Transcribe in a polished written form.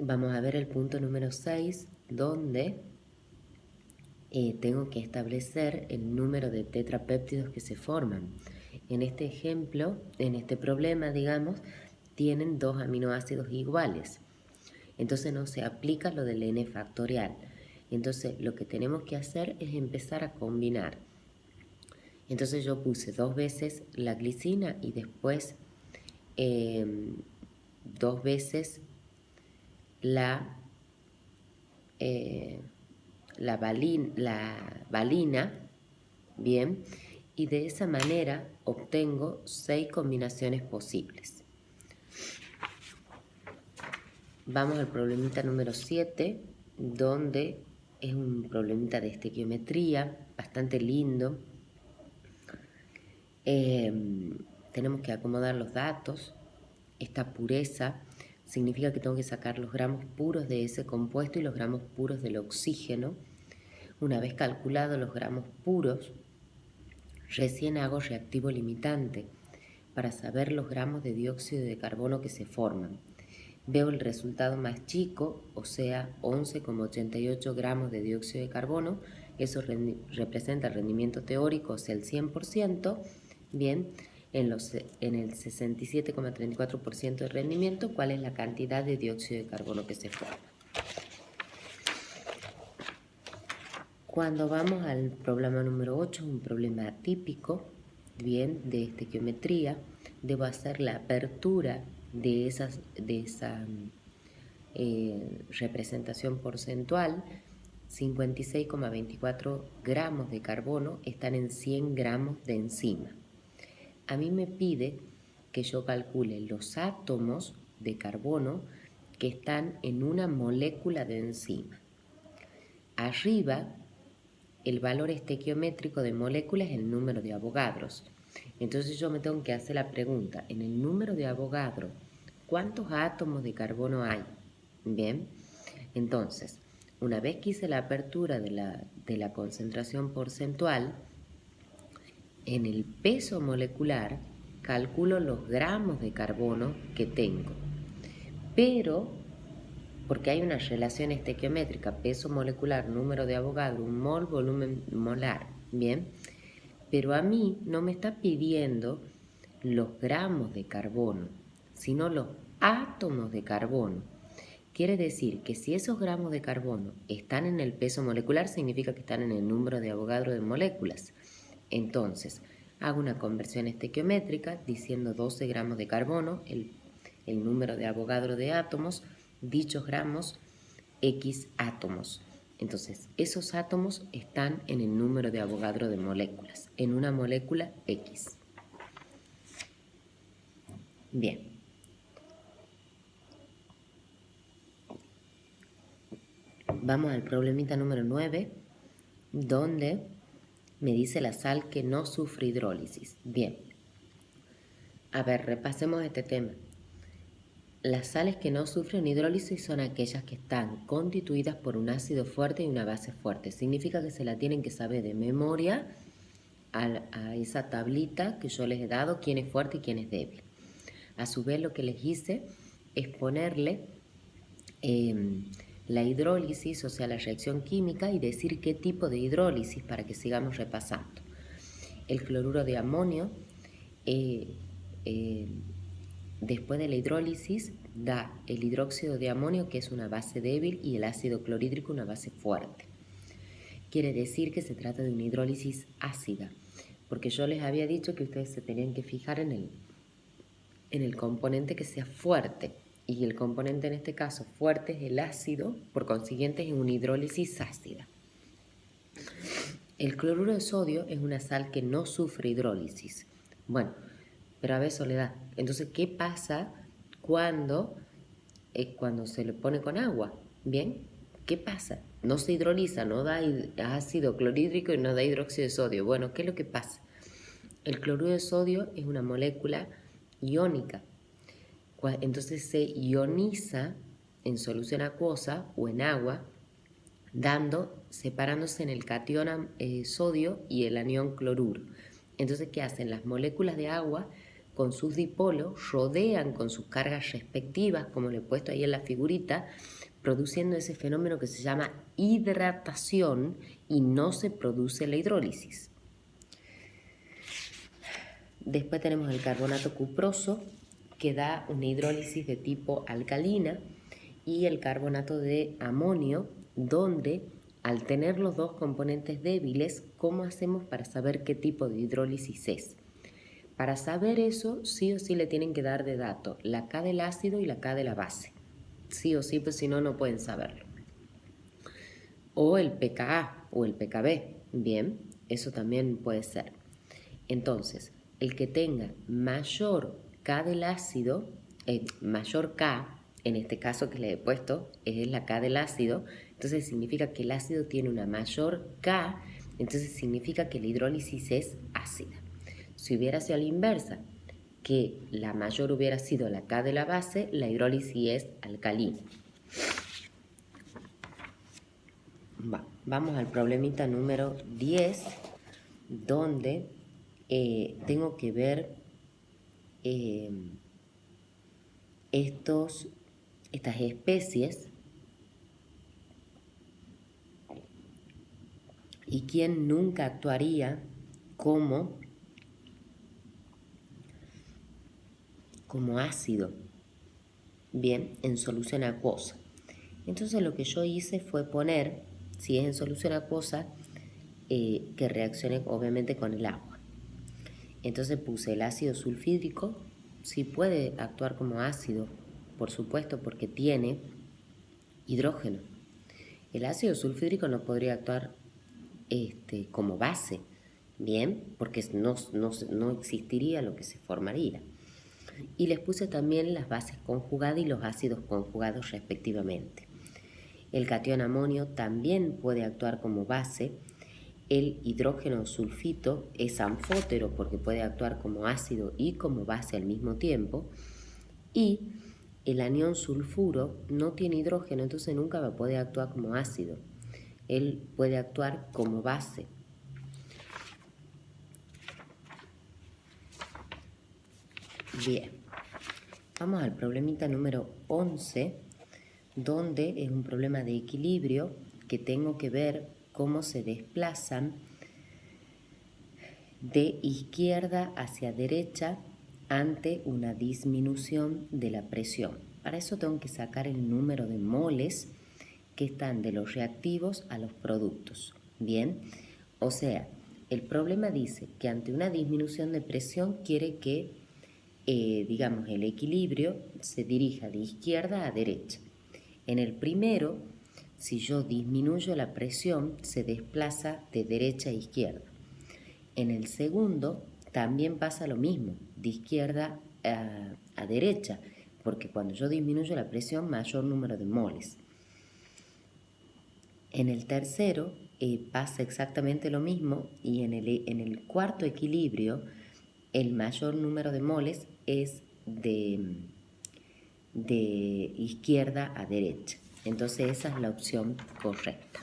vamos a ver el punto número 6, donde tengo que establecer el número de tetrapéptidos que se forman. En este ejemplo, en este problema, digamos, tienen 2 aminoácidos iguales. Entonces no se aplica lo del n factorial. Entonces lo que tenemos que hacer es empezar a combinar. Entonces yo puse 2 veces la glicina y después 2 veces la valina, bien, y de esa manera obtengo 6 combinaciones posibles. Vamos al problemita número 7, donde es un problemita de estequiometría, bastante lindo. Tenemos que acomodar los datos. Esta pureza significa que tengo que sacar los gramos puros de ese compuesto y los gramos puros del oxígeno. Una vez calculados los gramos puros, recién hago reactivo limitante para saber los gramos de dióxido de carbono que se forman. Veo el resultado más chico, o sea, 11,88 gramos de dióxido de carbono. Eso representa el rendimiento teórico, o sea, el 100%. Bien, en el 67,34% de rendimiento, ¿cuál es la cantidad de dióxido de carbono que se forma? Cuando vamos al problema número 8, un problema atípico, bien, de estequiometría, debo hacer la apertura de esa representación porcentual. 56,24 gramos de carbono están en 100 gramos de enzima. A mí me pide que yo calcule los átomos de carbono que están en una molécula de enzima. Arriba, el valor estequiométrico de moléculas es el número de Avogadros. Entonces yo me tengo que hacer la pregunta, en el número de Avogadro, ¿cuántos átomos de carbono hay? Bien, entonces, una vez que hice la apertura de la concentración porcentual, en el peso molecular calculo los gramos de carbono que tengo. Pero, porque hay una relación estequiométrica, peso molecular, número de Avogadro, un mol, volumen molar, ¿bien? Pero a mí no me está pidiendo los gramos de carbono, sino los átomos de carbono. Quiere decir que si esos gramos de carbono están en el peso molecular, significa que están en el número de Avogadro de moléculas. Entonces, hago una conversión estequiométrica diciendo 12 gramos de carbono, el número de Avogadro de átomos, dichos gramos, X átomos. Entonces, esos átomos están en el número de Avogadro de moléculas, en una molécula X. Bien. Vamos al problemita número 9, donde me dice la sal que no sufre hidrólisis. Bien. A ver, repasemos este tema. Las sales que no sufren hidrólisis son aquellas que están constituidas por un ácido fuerte y una base fuerte. Significa que se la tienen que saber de memoria a esa tablita que yo les he dado, quién es fuerte y quién es débil. A su vez lo que les hice es ponerle la hidrólisis, o sea, la reacción química, y decir qué tipo de hidrólisis para que sigamos repasando. El cloruro de amonio después de la hidrólisis da el hidróxido de amonio, que es una base débil, y el ácido clorhídrico, una base fuerte. Quiere decir que se trata de una hidrólisis ácida, porque yo les había dicho que ustedes se tenían que fijar en el componente que sea fuerte, y el componente en este caso fuerte es el ácido, por consiguiente es una hidrólisis ácida. El cloruro de sodio es una sal que no sufre hidrólisis. Bueno, pero a ver, Soledad, entonces, ¿qué pasa cuando se le pone con agua? ¿Bien? ¿Qué pasa? No se hidroliza, no da ácido clorhídrico y no da hidróxido de sodio. Bueno, ¿qué es lo que pasa? El cloruro de sodio es una molécula iónica. Entonces se ioniza en solución acuosa o en agua, separándose en el catión sodio y el anión cloruro. Entonces, ¿qué hacen? Las moléculas de agua con sus dipolos rodean con sus cargas respectivas, como le he puesto ahí en la figurita, produciendo ese fenómeno que se llama hidratación y no se produce la hidrólisis. Después tenemos el carbonato cuproso, que da una hidrólisis de tipo alcalina, y el carbonato de amonio, donde al tener los dos componentes débiles, ¿cómo hacemos para saber qué tipo de hidrólisis es? Para saber eso, sí o sí le tienen que dar de dato la K del ácido y la K de la base. Sí o sí, pues si no, no pueden saberlo. O el pKa o el pKb. Bien, eso también puede ser. Entonces, el que tenga mayor K del ácido, mayor K, en este caso que le he puesto, es la K del ácido, entonces significa que el ácido tiene una mayor K, entonces significa que la hidrólisis es ácida. Si hubiera sido a la inversa, que la mayor hubiera sido la K de la base, la hidrólisis es alcalina. Vamos al problemita número 10, donde tengo que ver estas especies y quién nunca actuaría como ácido, bien, en solución acuosa. Entonces lo que yo hice fue poner, si es en solución acuosa, que reaccione obviamente con el agua. Entonces puse el ácido sulfídrico, sí puede actuar como ácido, por supuesto, porque tiene hidrógeno. El ácido sulfídrico no podría actuar como base, bien, porque no existiría lo que se formaría. Y les puse también las bases conjugadas y los ácidos conjugados respectivamente. El catión amonio también puede actuar como base. El hidrógeno sulfito es anfótero porque puede actuar como ácido y como base al mismo tiempo. Y el anión sulfuro no tiene hidrógeno, entonces nunca va a poder actuar como ácido. Él puede actuar como base. Bien, vamos al problemita número 11, donde es un problema de equilibrio que tengo que ver cómo se desplazan de izquierda hacia derecha ante una disminución de la presión. Para eso tengo que sacar el número de moles que están de los reactivos a los productos. Bien, o sea, el problema dice que ante una disminución de presión quiere que, digamos, el equilibrio se dirija de izquierda a derecha. En el primero, si yo disminuyo la presión, se desplaza de derecha a izquierda. En el segundo también pasa lo mismo, de izquierda a derecha, porque cuando yo disminuyo la presión, mayor número de moles. En el tercero pasa exactamente lo mismo y en el cuarto equilibrio el mayor número de moles es de izquierda a derecha. Entonces esa es la opción correcta.